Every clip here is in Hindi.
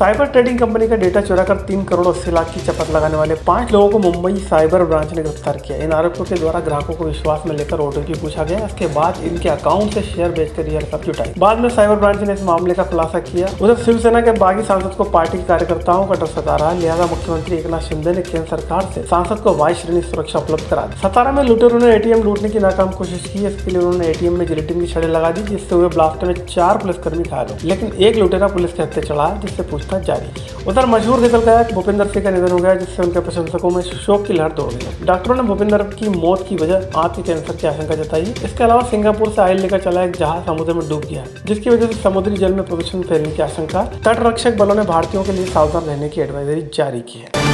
साइबर ट्रेडिंग कंपनी का डेटा चुराकर 3 करोड़ 80 लाख की चपत लगाने वाले 5 लोगों को मुंबई साइबर ब्रांच ने गिरफ्तार किया। इन आरोपियों के द्वारा ग्राहकों को विश्वास में लेकर ओटीपी पूछा गया। इसके बाद इनके अकाउंट से शेयर बेचकर यह रकम जुटाई। बाद में साइबर ब्रांच ने इस मामले का खुलासा किया। उधर शिवसेना के बागी सांसद को पार्टी के कार्यकर्ताओं का डर सता रहा, लिहाजा मुख्यमंत्री एकनाथ शिंदे ने केंद्र सरकार से सांसद को वाई श्रेणी सुरक्षा उपलब्ध करा दी। सतारा में लुटेरों ने एटीएम लूटने की नाकाम कोशिश की। इसके लिए उन्होंने एटीएम में जिलेटिन की छड़ें लगा दी, जिससे हुए ब्लास्ट में 4 पुलिसकर्मी घायल हो, लेकिन एक लुटेरा पुलिस के हत्थे चढ़ा, जिससे पूछताछ जारी। उधर मशहूर गजल गायक भूपिंदर सिंह का निधन हो गया, जिससे उनके प्रशंसकों में शोक की लहर दौड़ गई। डॉक्टरों ने भूपिंदर की मौत की वजह आंत के कैंसर की आशंका जताई। इसके अलावा सिंगापुर से ऑयल लेकर चला एक जहाज समुद्र में डूब गया, जिसकी वजह से समुद्री जल में प्रदूषण फैलने की आशंका। तटरक्षक बलों ने भारतीयों के लिए सावधान रहने की एडवाइजरी जारी की है।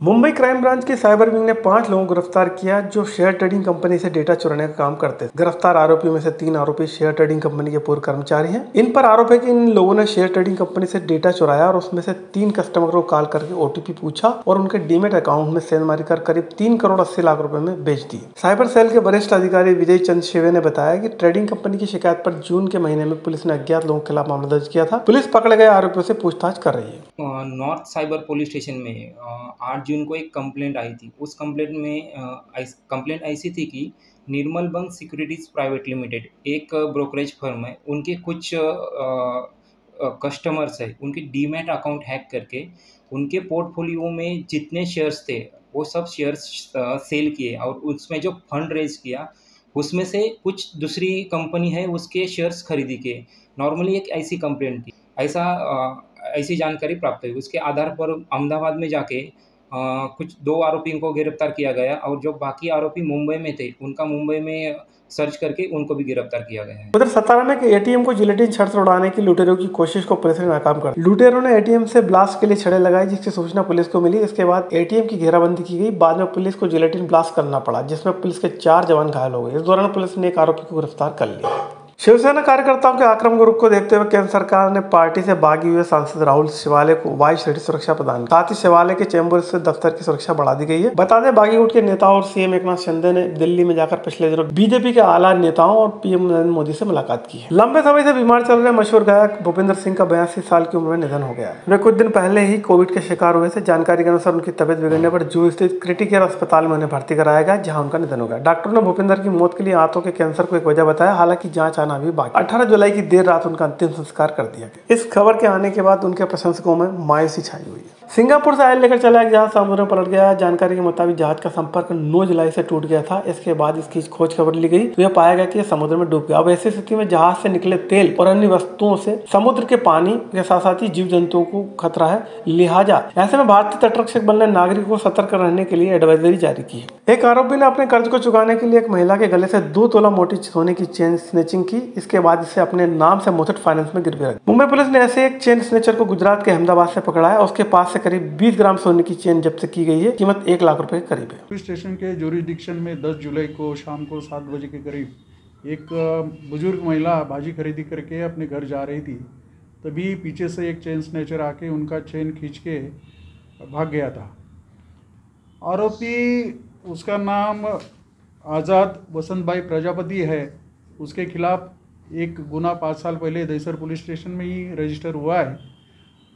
मुंबई क्राइम ब्रांच की साइबर विंग ने 5 लोगों को गिरफ्तार किया, जो शेयर ट्रेडिंग कंपनी से डेटा चुराने का काम करते थे। गिरफ्तार आरोपियों में से 3 आरोपी शेयर ट्रेडिंग कंपनी के पूर्व कर्मचारी हैं। इन पर आरोप है कि इन लोगों ने शेयर ट्रेडिंग कंपनी से डेटा चुराया और उसमें से 3 कस्टमर को कॉल करके ओटीपी पूछा और उनके डीमेट अकाउंट में सेंधमारी कर करीब 3 करोड़ 80 लाख रुपए में बेच दी। साइबर सेल के वरिष्ठ अधिकारी विजय चंद शिवे ने बताया कि ट्रेडिंग कंपनी की शिकायत पर जून के महीने में पुलिस ने अज्ञात लोगों के खिलाफ मामला दर्ज किया था। पुलिस पकड़े गए आरोपियों से पूछताछ कर रही है। नॉर्थ साइबर पुलिस स्टेशन में 8 जून को एक कंप्लेंट आई थी। उस कंप्लेंट में कंप्लेंट ऐसी थी कि निर्मल बंग सिक्योरिटीज प्राइवेट लिमिटेड एक ब्रोकरेज फर्म है, उनके कुछ कस्टमर्स है, उनके डीमैट अकाउंट हैक करके उनके पोर्टफोलियो में जितने शेयर्स थे वो सब शेयर्स सेल किए और उसमें जो फंड रेज किया उसमें से कुछ दूसरी कंपनी है उसके शेयर्स खरीदी के। नॉर्मली एक ऐसी कंप्लेंट थी, ऐसी जानकारी प्राप्त हुई। उसके आधार पर अहमदाबाद में जाके कुछ 2 आरोपियों को गिरफ्तार किया गया और जो बाकी आरोपी मुंबई में थे उनका मुंबई में सर्च करके उनको भी गिरफ्तार किया गया है। उधर सतारा में एटीएम को जिलेटिन छड़ से उड़ाने की लुटेरों की कोशिश को पुलिस ने नाकाम कर। लुटेरों ने एटीएम से ब्लास्ट के लिए छड़ें लगाई, जिसकी सूचना पुलिस को मिली। इसके बाद एटीएम की घेराबंदी की गई। बाद में पुलिस को जिलेटिन ब्लास्ट करना पड़ा, जिसमें पुलिस के 4 जवान घायल हो गए। इस दौरान पुलिस ने एक आरोपी को गिरफ्तार कर लिया। शिवसेना कार्यकर्ताओं के आक्रामक रुख को देखते हुए केंद्र सरकार ने पार्टी से बागी हुए सांसद राहुल शिवाले को वाई श्रेणी सुरक्षा प्रदान की। साथ ही शिवाले के चैम्बर स्थित दफ्तर की सुरक्षा बढ़ा दी गई है। बता दें, बागी गुट के नेताओं और सीएम एकनाथ शिंदे ने दिल्ली में जाकर पिछले दिनों बीजेपी के आला नेताओं और पीएम नरेंद्र मोदी से मुलाकात की है। लंबे समय से बीमार चल रहे मशहूर गायक भूपिंदर सिंह का 82 साल की उम्र में निधन हो गया है। वे कुछ दिन पहले ही कोविड के शिकार हुए थे। जानकारी के अनुसार उनकी तबियत बिगड़ने पर जूहू स्थित क्रिटिकल अस्पताल में उन्हें भर्ती कराया गया, जहां उनका निधन हो गया। डॉक्टरों ने भूपिंदर की मौत के लिए आंतों के कैंसर को एक वजह बताया, हालांकि जांच आना भी बाकी। 18 जुलाई की देर रात उनका अंतिम संस्कार कर दिया गया। इस खबर के आने के बाद उनके प्रशंसकों में मायूसी छाई हुई है। सिंगापुर से ऑयल लेकर चला एक जहाज समुद्र में पलट गया। जानकारी के मुताबिक जहाज का संपर्क 9 जुलाई से टूट गया था। इसके बाद इसकी खोज खबर ली गई तो यह पाया गया कि यह समुद्र में डूब गया। अब ऐसी स्थिति में जहाज से निकले तेल और अन्य वस्तुओं से समुद्र के पानी के साथ साथ ही जीव जंतुओं को खतरा है। लिहाजा ऐसे में भारतीय तटरक्षक बल ने नागरिकों को सतर्क रहने के लिए एडवाइजरी जारी की है। एक आरोपी ने अपने कर्ज को चुकाने के लिए एक महिला के गले से 2 तोला मोटी सोने की चेन स्नेचिंग की। इसके बाद इसे अपने नाम से मुथूट फाइनेंस में गिरवी रखी। मुंबई पुलिस ने ऐसे एक चेन स्नेचर को गुजरात के अहमदाबाद से पकड़ा है। उसके पास से करीब 20 ग्राम सोने की चेन जब्त की गई है। कीमत 1 लाख रुपए के करीब है। पुलिस स्टेशन के ज्यूरिडिक्शन में 10 जुलाई को शाम को 7 बजे के करीब एक बुजुर्ग महिला भाजी खरीदी करके अपने घर जा रही थी। तभी पीछे से एक चेन स्नेचर आके उनका चेन खींच के भाग गया था। आरोपी, उसका नाम आज़ाद वसंत भाई प्रजापति है। उसके खिलाफ एक गुना 5 साल पहले दहीसर पुलिस स्टेशन में ही रजिस्टर हुआ है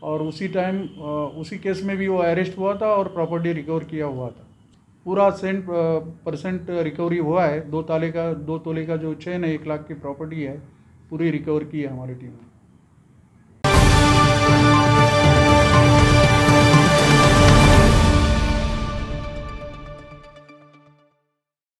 और उसी टाइम उसी केस में भी वो अरेस्ट हुआ था और प्रॉपर्टी रिकवर किया हुआ था। पूरा 100% रिकवरी हुआ है। 2 तोले का जो चेन है, 1 लाख की प्रॉपर्टी है, पूरी रिकवर की है हमारी टीम ने।